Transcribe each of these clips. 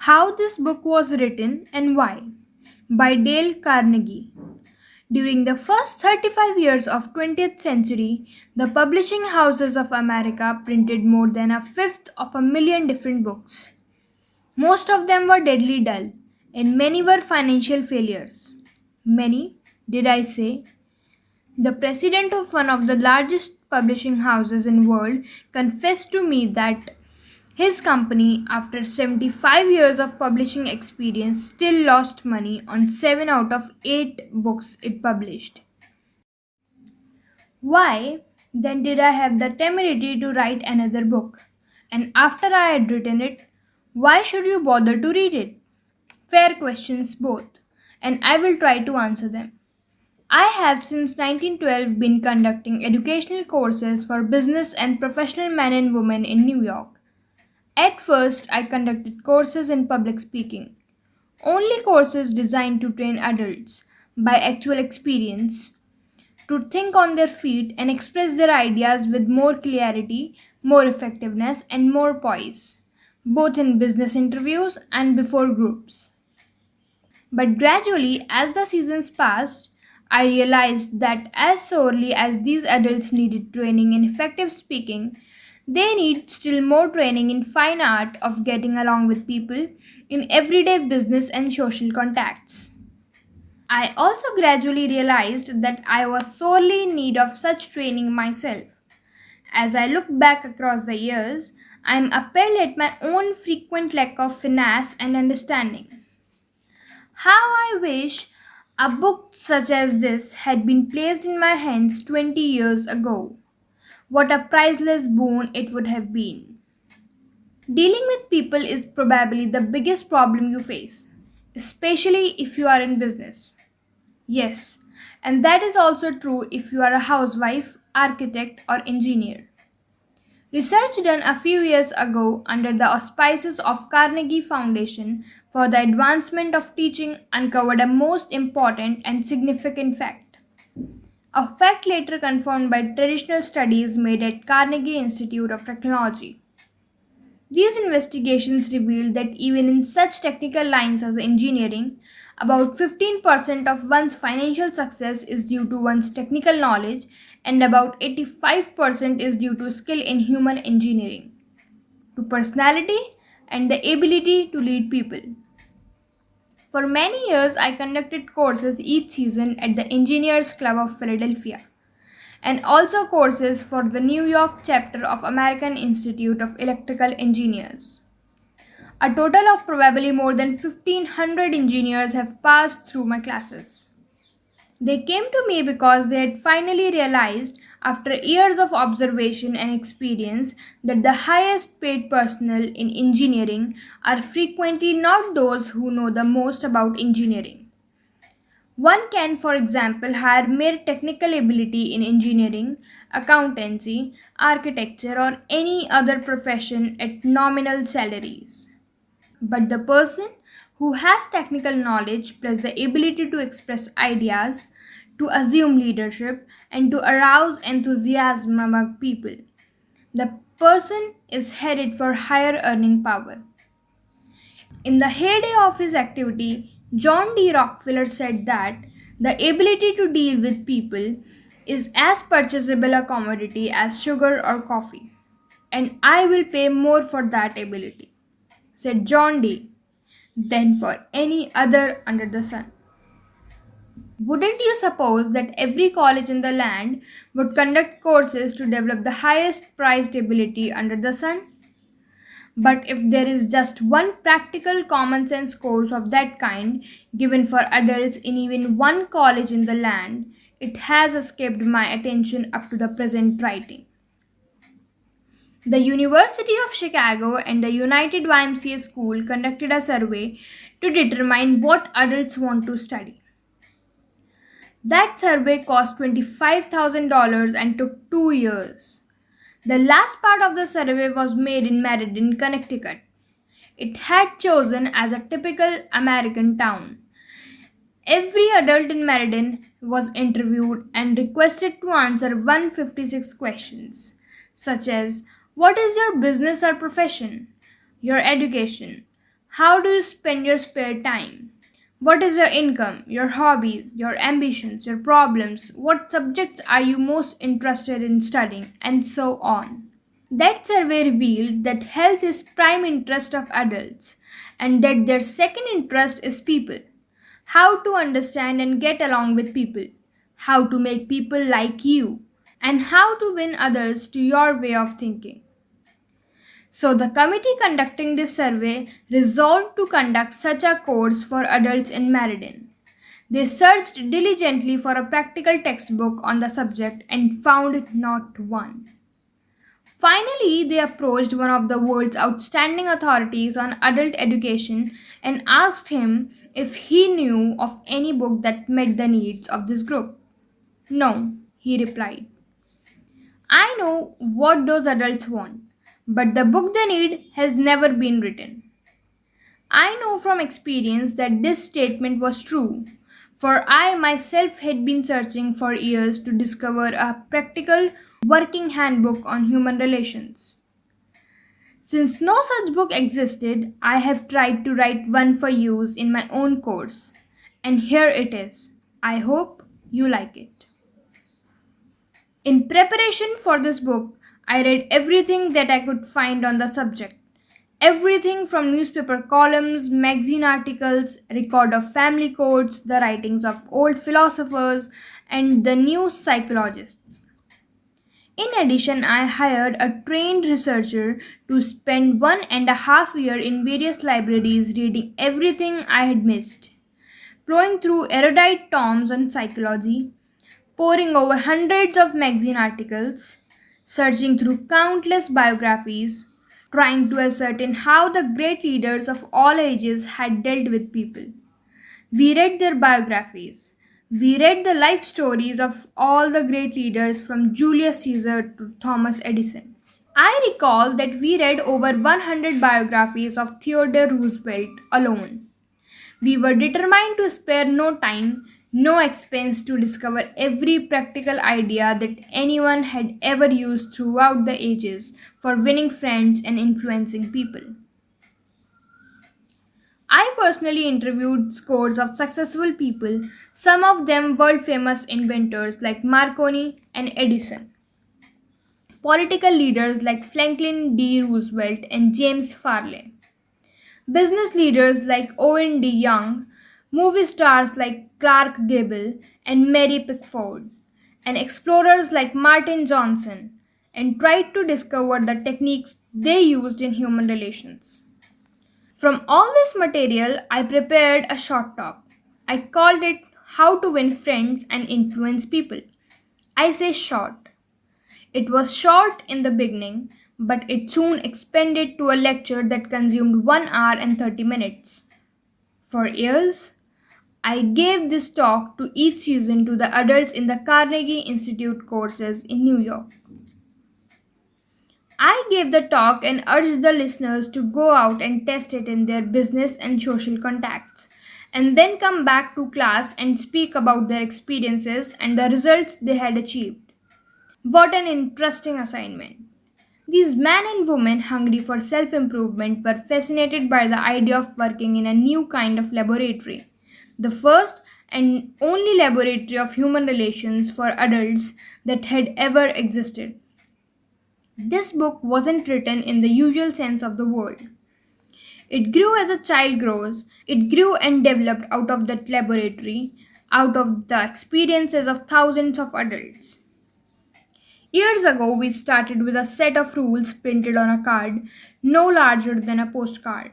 How this book was written and why by Dale Carnegie. During the first 35 years of 20th century, the publishing houses of America printed more than a fifth of a million different books. Most of them were deadly dull, and many were financial failures. Many, did I say? The president of one of the largest publishing houses in the world confessed to me that his company, after 75 years of publishing experience, still lost money on 7 out of 8 books it published. Why then did I have the temerity to write another book? And after I had written it, why should you bother to read it? Fair questions both, and I will try to answer them. I have since 1912 been conducting educational courses for business and professional men and women in New York. At first, I conducted courses in public speaking, only courses designed to train adults by actual experience to think on their feet and express their ideas with more clarity, more effectiveness, and more poise, both in business interviews and before groups. But gradually, as the seasons passed, I realized that as sorely as these adults needed training in effective speaking, they need still more training in fine art of getting along with people in everyday business and social contacts. I also gradually realized that I was sorely in need of such training myself. As I look back across the years, I am appalled at my own frequent lack of finesse and understanding. How I wish a book such as this had been placed in my hands 20 years ago. What a priceless boon it would have been. Dealing with people is probably the biggest problem you face, especially if you are in business. Yes, and that is also true if you are a housewife, architect, or engineer. Research done a few years ago under the auspices of Carnegie Foundation for the Advancement of Teaching uncovered a most important and significant fact. A fact later confirmed by traditional studies made at Carnegie Institute of Technology. These investigations revealed that even in such technical lines as engineering, about 15% of one's financial success is due to one's technical knowledge, and about 85% is due to skill in human engineering, to personality, and the ability to lead people. For many years, I conducted courses each season at the Engineers Club of Philadelphia and also courses for the New York chapter of American Institute of Electrical Engineers. A total of probably more than 1500 engineers have passed through my classes. They came to me because they had finally realized, after years of observation and experience, that the highest paid personnel in engineering are frequently not those who know the most about engineering. One can, for example, hire mere technical ability in engineering, accountancy, architecture, or any other profession at nominal salaries. But the person who has technical knowledge plus the ability to express ideas, to assume leadership, and to arouse enthusiasm among people, the person is headed for higher earning power. In the heyday of his activity, John D. Rockefeller said that the ability to deal with people is as purchasable a commodity as sugar or coffee, and I will pay more for that ability, said John D., than for any other under the sun. Wouldn't you suppose that every college in the land would conduct courses to develop the highest priced ability under the sun? But if there is just one practical common sense course of that kind given for adults in even one college in the land, it has escaped my attention up to the present writing. The University of Chicago and the United YMCA School conducted a survey to determine what adults want to study. That survey cost $25,000 and took 2 years. The last part of the survey was made in Meriden, Connecticut. It had chosen as a typical American town. Every adult in Meriden was interviewed and requested to answer 156 questions, such as what is your business or profession, your education, How do you spend your spare time? What is your income, your hobbies, your ambitions, your problems? What subjects are you most interested in studying? And so on. That survey revealed that health is prime interest of adults and that their second interest is people. How to understand and get along with people, how to make people like you, and how to win others to your way of thinking. So, the committee conducting this survey resolved to conduct such a course for adults in Meriden. They searched diligently for a practical textbook on the subject and found not one. Finally, they approached one of the world's outstanding authorities on adult education and asked him if he knew of any book that met the needs of this group. No, he replied. I know what those adults want, but the book they need has never been written. I know from experience that this statement was true, for I myself had been searching for years to discover a practical working handbook on human relations. Since no such book existed, I have tried to write one for use in my own course, and here it is. I hope you like it. In preparation for this book, I read everything that I could find on the subject. Everything from newspaper columns, magazine articles, record of family courts, the writings of old philosophers, and the new psychologists. In addition, I hired a trained researcher to spend 1.5 years in various libraries reading everything I had missed, plowing through erudite tomes on psychology, poring over hundreds of magazine articles, searching through countless biographies, trying to ascertain how the great leaders of all ages had dealt with people. We read their biographies. We read the life stories of all the great leaders from Julius Caesar to Thomas Edison. I recall that we read over 100 biographies of Theodore Roosevelt alone. We were determined to spare no time, no expense to discover every practical idea that anyone had ever used throughout the ages for winning friends and influencing people. I personally interviewed scores of successful people, some of them world famous inventors like Marconi and Edison, political leaders like Franklin D. Roosevelt and James Farley, business leaders like Owen D. Young, movie stars like Clark Gable and Mary Pickford, and explorers like Martin Johnson, and tried to discover the techniques they used in human relations. From all this material, I prepared a short talk. I called it How to Win Friends and Influence People. I say short. It was short in the beginning, but it soon expanded to a lecture that consumed 1 hour and 30 minutes. For years, I gave this talk to each season to the adults in the Carnegie Institute courses in New York. I gave the talk and urged the listeners to go out and test it in their business and social contacts, and then come back to class and speak about their experiences and the results they had achieved. What an interesting assignment! These men and women hungry for self improvement were fascinated by the idea of working in a new kind of laboratory, the first and only laboratory of human relations for adults that had ever existed. This book wasn't written in the usual sense of the word. It grew as a child grows. It grew and developed out of that laboratory, out of the experiences of thousands of adults. Years ago, we started with a set of rules printed on a card no larger than a postcard.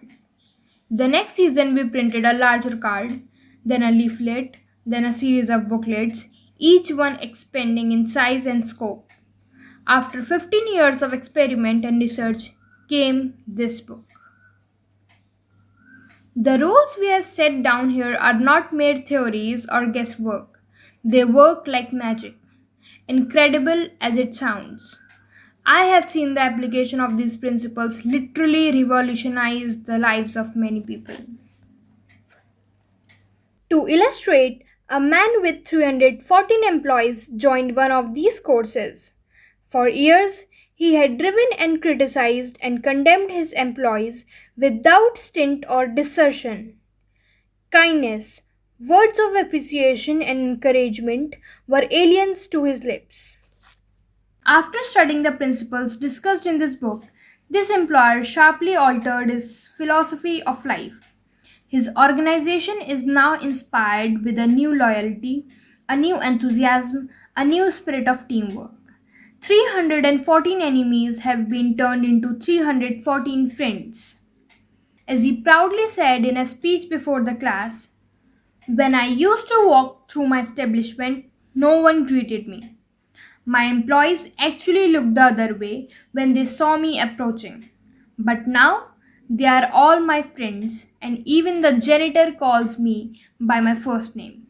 The next season, we printed a larger card, then a leaflet, then a series of booklets, each one expanding in size and scope. After 15 years of experiment and research came this book. The rules we have set down here are not mere theories or guesswork. They work like magic, incredible as it sounds. I have seen the application of these principles literally revolutionize the lives of many people. To illustrate, a man with 314 employees joined one of these courses. For years, He had driven and criticized and condemned his employees without stint or desertion. Kindness, words of appreciation and encouragement were aliens to his lips. After studying the principles discussed in this book, this employer sharply altered his philosophy of life. His organization is now inspired with a new loyalty, a new enthusiasm, a new spirit of teamwork. 314 enemies have been turned into 314 friends. As he proudly said in a speech before the class, when I used to walk through my establishment, no one greeted me. My employees actually looked the other way when they saw me approaching. But now they are all my friends, and even the janitor calls me by my first name.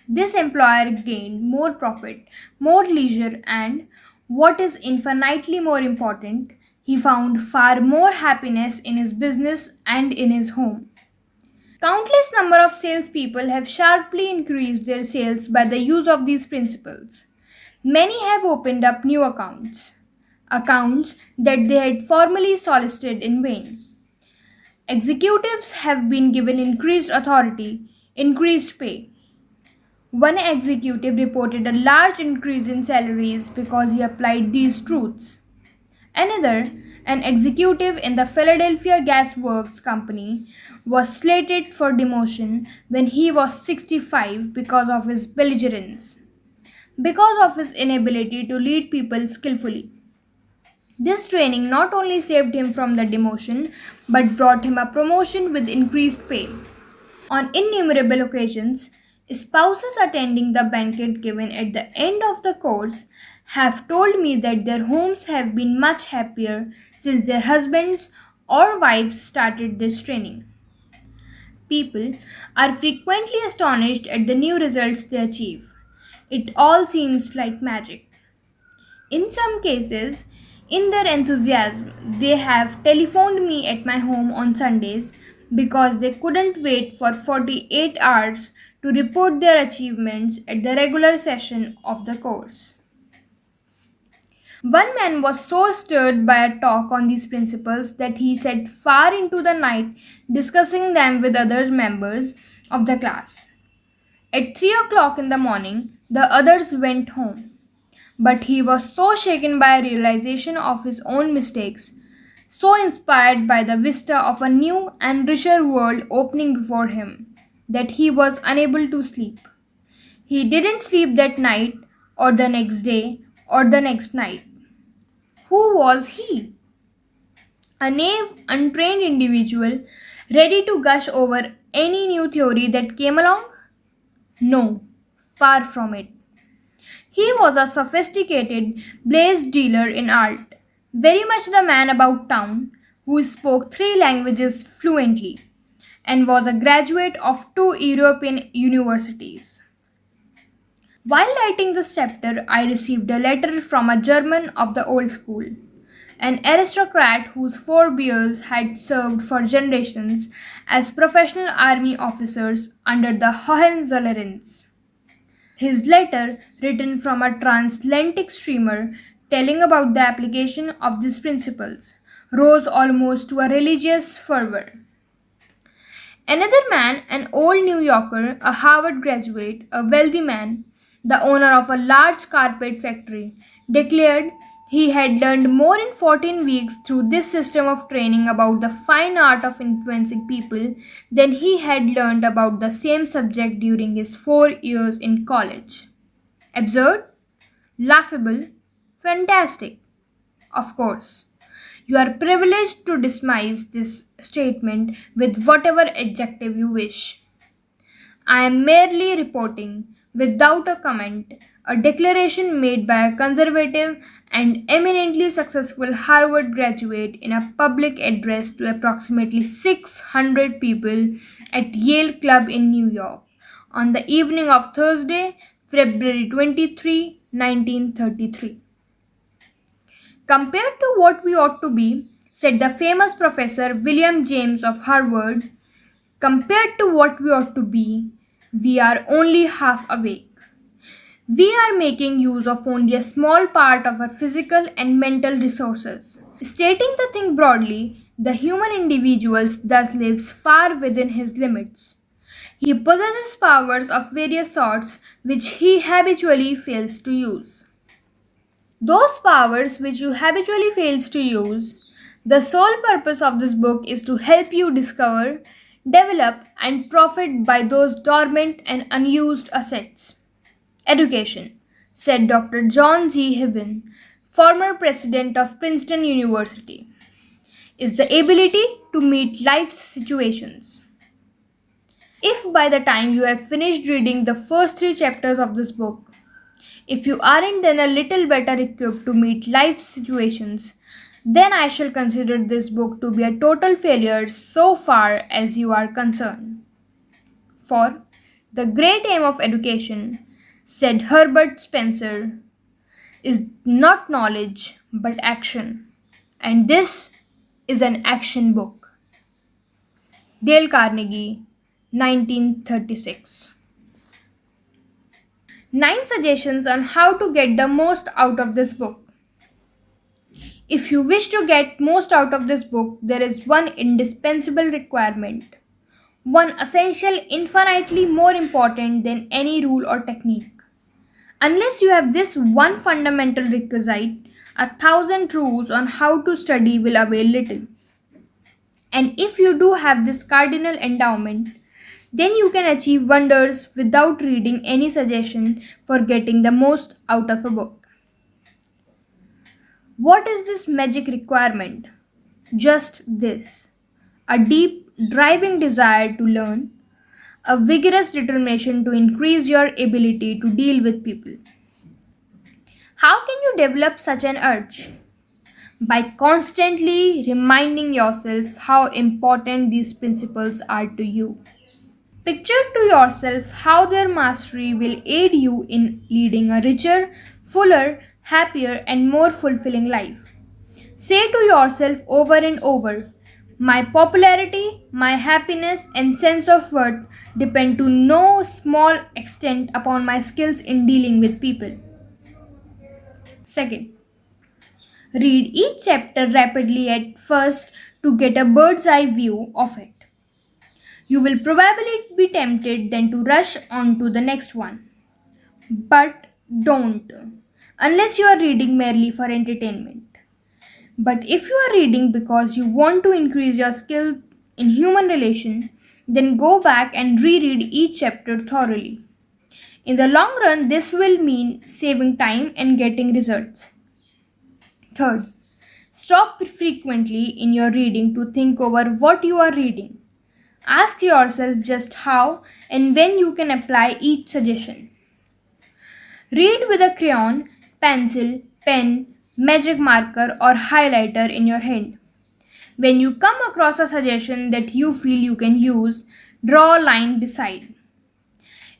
This employer gained more profit, more leisure, and, what is infinitely more important, he found far more happiness in his business and in his home. Countless number of salespeople have sharply increased their sales by the use of these principles. Many have opened up new accounts that they had formerly solicited in vain. Executives have been given increased authority, increased pay. One executive reported a large increase in salaries because he applied these truths. Another, an executive in the Philadelphia Gas Works Company, was slated for demotion when he was 65 because of his belligerence, because of his inability to lead people skillfully. This training not only saved him from the demotion but brought him a promotion with increased pay. On innumerable occasions, spouses attending the banquet given at the end of the course have told me that their homes have been much happier since their husbands or wives started this training. People are frequently astonished at the new results they achieve. It all seems like magic. In some cases, in their enthusiasm, they have telephoned me at my home on Sundays because they couldn't wait for 48 hours to report their achievements at the regular session of the course. One man was so stirred by a talk on these principles that he sat far into the night discussing them with other members of the class. At 3 o'clock in the morning, the others went home. But he was so shaken by a realization of his own mistakes, so inspired by the vista of a new and richer world opening before him, that he was unable to sleep. He didn't sleep that night, or the next day, or the next night. Who was he? A naive, untrained individual ready to gush over any new theory that came along? No, far from it. He was a sophisticated blaze dealer in art, very much the man about town, who spoke 3 languages fluently, and was a graduate of 2 European universities. While writing this chapter, I received a letter from a German of the old school, an aristocrat whose forebears had served for generations as professional army officers under the Hohenzollerns. His letter, written from a transatlantic steamer telling about the application of these principles, rose almost to a religious fervor. Another man, an old New Yorker, a Harvard graduate, a wealthy man, the owner of a large carpet factory, declared he had learned more in 14 weeks through this system of training about the fine art of influencing people than he had learned about the same subject during his 4 years in college. Absurd? Laughable? Fantastic? Of course. You are privileged to dismiss this statement with whatever adjective you wish. I am merely reporting, without a comment, a declaration made by a conservative and eminently successful Harvard graduate in a public address to approximately 600 people at Yale Club in New York on the evening of Thursday, February 23, 1933. Compared to what we ought to be, said the famous professor William James of Harvard, compared to what we ought to be, we are only half awake. We are making use of only a small part of our physical and mental resources. Stating the thing broadly, the human individual thus lives far within his limits. He possesses powers of various sorts which he habitually fails to use. Those powers which you habitually fails to use, the sole purpose of this book is to help you discover, develop and profit by those dormant and unused assets. Education, said Dr. John G. Hibbin, former president of Princeton University, is the ability to meet life's situations. If by the time you have finished reading the first three chapters of this book, if you aren't then a little better equipped to meet life's situations, then I shall consider this book to be a total failure so far as you are concerned. For the great aim of education, said Herbert Spencer, is not knowledge but action. And this is an action book. Dale Carnegie, 1936. 9 suggestions on how to get the most out of this book. If you wish to get most out of this book, there is one indispensable requirement. One essential infinitely more important than any rule or technique. Unless you have this one fundamental requisite, 1,000 rules on how to study will avail little. And if you do have this cardinal endowment, then you can achieve wonders without reading any suggestion for getting the most out of a book. What is this magic requirement? Just this: a deep, driving desire to learn, a vigorous determination to increase your ability to deal with people. How can you develop such an urge? By constantly reminding yourself how important these principles are to you. Picture to yourself how their mastery will aid you in leading a richer, fuller, happier, and more fulfilling life. Say to yourself over and over, my popularity, my happiness, and sense of worth depend to no small extent upon my skills in dealing with people. Second, read each chapter rapidly at first to get a bird's eye view of it. You will probably be tempted then to rush on to the next one. But don't, unless you are reading merely for entertainment. But if you are reading because you want to increase your skill in human relation, then go back and reread each chapter thoroughly. In the long run, this will mean saving time and getting results. Third, stop frequently in your reading to think over what you are reading. Ask yourself just how and when you can apply each suggestion. Read with a crayon, pencil, pen, magic marker, or highlighter in your hand. When you come across a suggestion that you feel you can use, draw a line beside.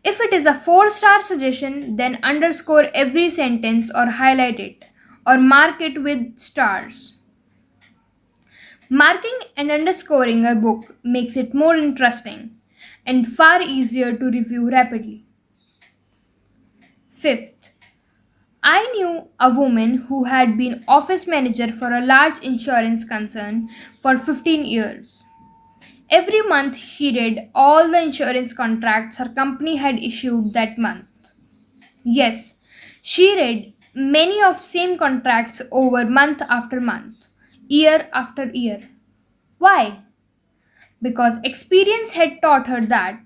If it is a 4-star suggestion, then underscore every sentence or highlight it, or mark it with stars. Marking and underscoring a book makes it more interesting and far easier to review rapidly. Fifth, I knew a woman who had been office manager for a large insurance concern for 15 years. Every month she read all the insurance contracts her company had issued that month. Yes, she read many of same contracts over month after month, year after year. Why? Because experience had taught her that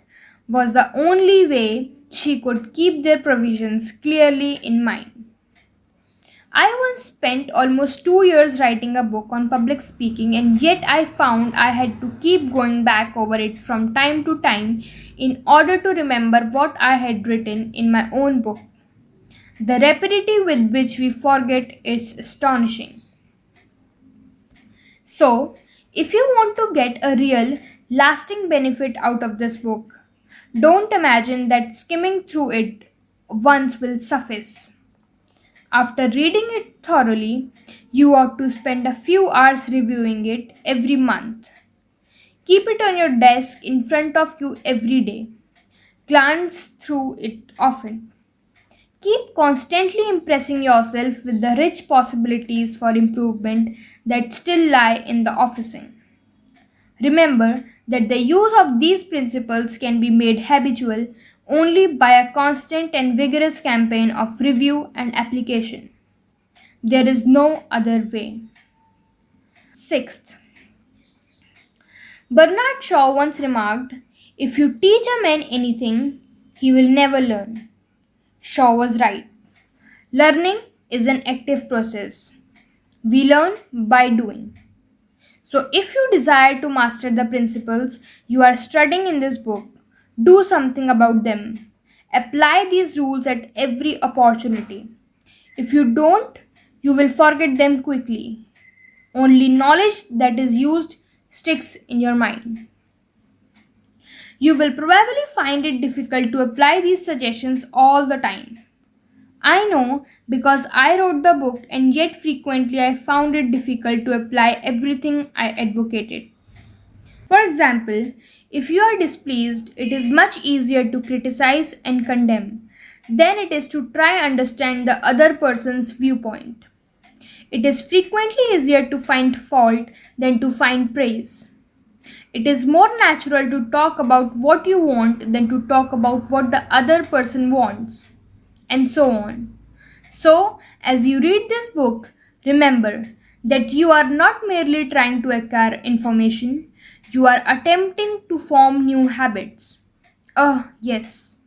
was the only way she could keep their provisions clearly in mind. I once spent almost 2 years writing a book on public speaking, and yet I found I had to keep going back over it from time to time in order to remember what I had written in my own book. The rapidity with which we forget is astonishing. So, if you want to get a real, lasting benefit out of this book, don't imagine that skimming through it once will suffice. After reading it thoroughly, you ought to spend a few hours reviewing it every month. Keep it on your desk in front of you every day. Glance through it often. Keep constantly impressing yourself with the rich possibilities for improvement that still lie in the officing. Remember that the use of these principles can be made habitual only by a constant and vigorous campaign of review and application. There is no other way. Sixth, Bernard Shaw once remarked, "If you teach a man anything, he will never learn." Shaw was right. Learning is an active process. We learn by doing. So, if you desire to master the principles you are studying in this book, do something about them. Apply these rules at every opportunity. If you don't, you will forget them quickly. Only knowledge that is used sticks in your mind. You will probably find it difficult to apply these suggestions all the time. I know because I wrote the book and yet frequently I found it difficult to apply everything I advocated. For example, if you are displeased, it is much easier to criticize and condemn than it is to try understand the other person's viewpoint. It is frequently easier to find fault than to find praise. It is more natural to talk about what you want than to talk about what the other person wants, and so on. So, as you read this book, remember that you are not merely trying to acquire information, you are attempting to form new habits. Yes,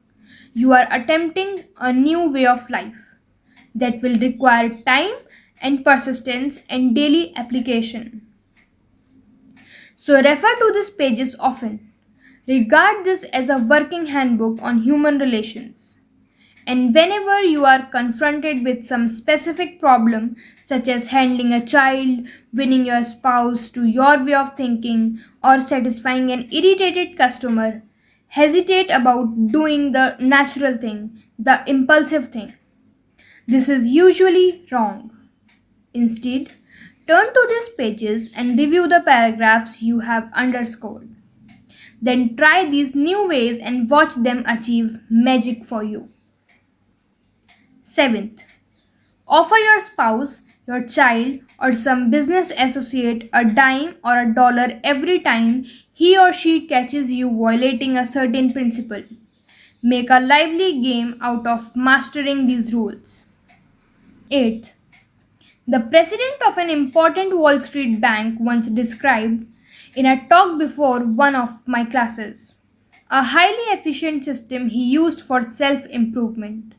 you are attempting a new way of life that will require time and persistence and daily application. So refer to these pages often. Regard this as a working handbook on human relations. And whenever you are confronted with some specific problem, such as handling a child, winning your spouse to your way of thinking, or satisfying an irritated customer, hesitate about doing the natural thing, the impulsive thing. This is usually wrong. Instead, turn to these pages and review the paragraphs you have underscored. Then try these new ways and watch them achieve magic for you. Seventh, offer your spouse, your child, or some business associate a dime or a dollar every time he or she catches you violating a certain principle. Make a lively game out of mastering these rules. Eighth, the president of an important Wall Street bank once described in a talk before one of my classes a highly efficient system he used for self improvement.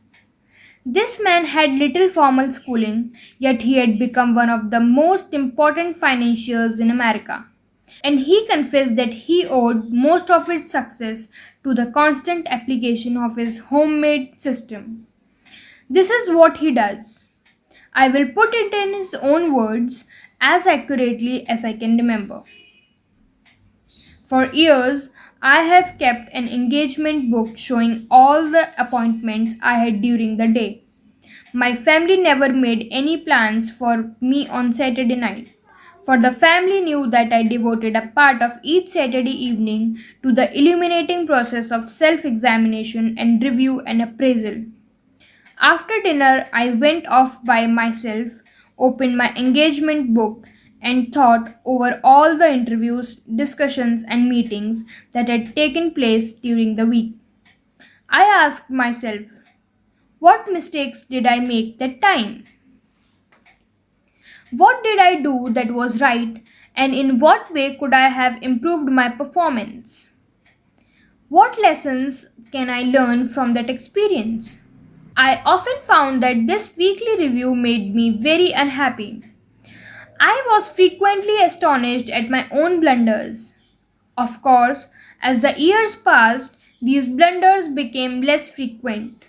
This man had little formal schooling, yet he had become one of the most important financiers in America. And he confessed that he owed most of its success to the constant application of his homemade system. This is what he does. I will put it in his own words as accurately as I can remember. For years, I have kept an engagement book showing all the appointments I had during the day. My family never made any plans for me on Saturday night, for the family knew that I devoted a part of each Saturday evening to the illuminating process of self examination and review and appraisal. After dinner, I went off by myself, opened my engagement book, and thought over all the interviews, discussions, and meetings that had taken place during the week. I asked myself, what mistakes did I make that time? What did I do that was right, and in what way could I have improved my performance? What lessons can I learn from that experience? I often found that this weekly review made me very unhappy. I was frequently astonished at my own blunders. Of course, as the years passed, these blunders became less frequent.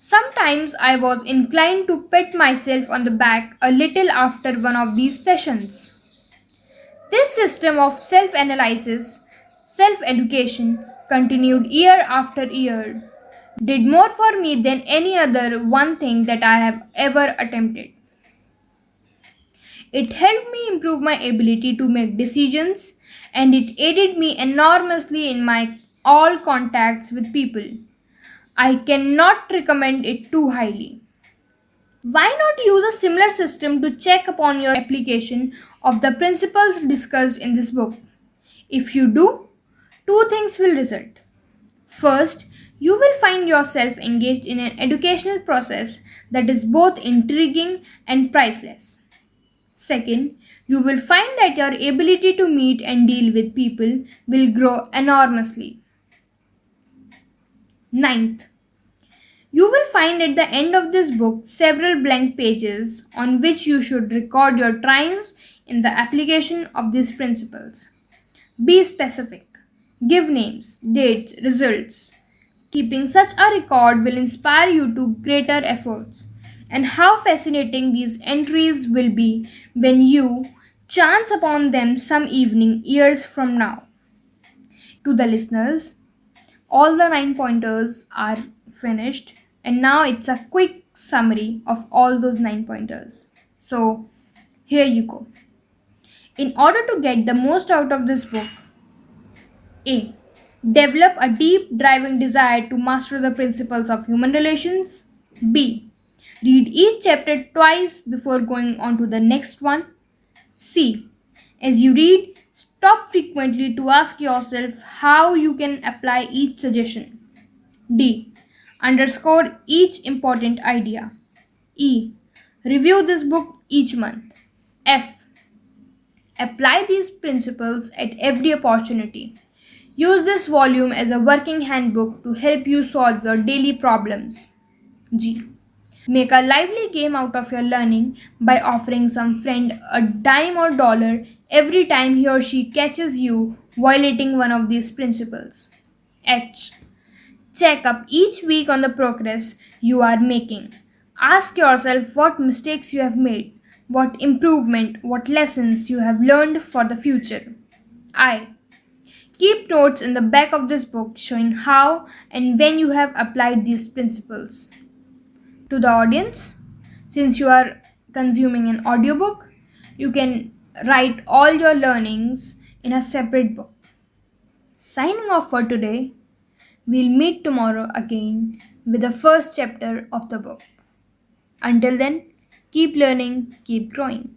Sometimes I was inclined to pat myself on the back a little after one of these sessions. This system of self analysis, self education, continued year after year, did more for me than any other one thing that I have ever attempted. It helped me improve my ability to make decisions and it aided me enormously in my all contacts with people. I cannot recommend it too highly. Why not use a similar system to check upon your application of the principles discussed in this book? If you do, two things will result. First, you will find yourself engaged in an educational process that is both intriguing and priceless. Second, you will find that your ability to meet and deal with people will grow enormously. Ninth, you will find at the end of this book several blank pages on which you should record your triumphs in the application of these principles. Be specific. Give names, dates, results. Keeping such a record will inspire you to greater efforts. And how fascinating these entries will be when you chance upon them some evening years from now. To the listeners, all the 9 pointers are finished, and now it's a quick summary of all those 9 pointers. So, here you go. In order to get the most out of this book, A. Develop a deep driving desire to master the principles of human relations. B. Read each chapter twice before going on to the next one. C. As you read, stop frequently to ask yourself how you can apply each suggestion. D. Underscore each important idea. E. Review this book each month. F. Apply these principles at every opportunity. Use this volume as a working handbook to help you solve your daily problems. G. Make a lively game out of your learning by offering some friend a dime or dollar every time he or she catches you violating one of these principles. H. Check up each week on the progress you are making. Ask yourself what mistakes you have made, what improvement, what lessons you have learned for the future. I. Keep notes in the back of this book showing how and when you have applied these principles. To the audience, since you are consuming an audiobook, you can write all your learnings in a separate book. Signing off for today, we'll meet tomorrow again with the first chapter of the book. Until then, keep learning, keep growing.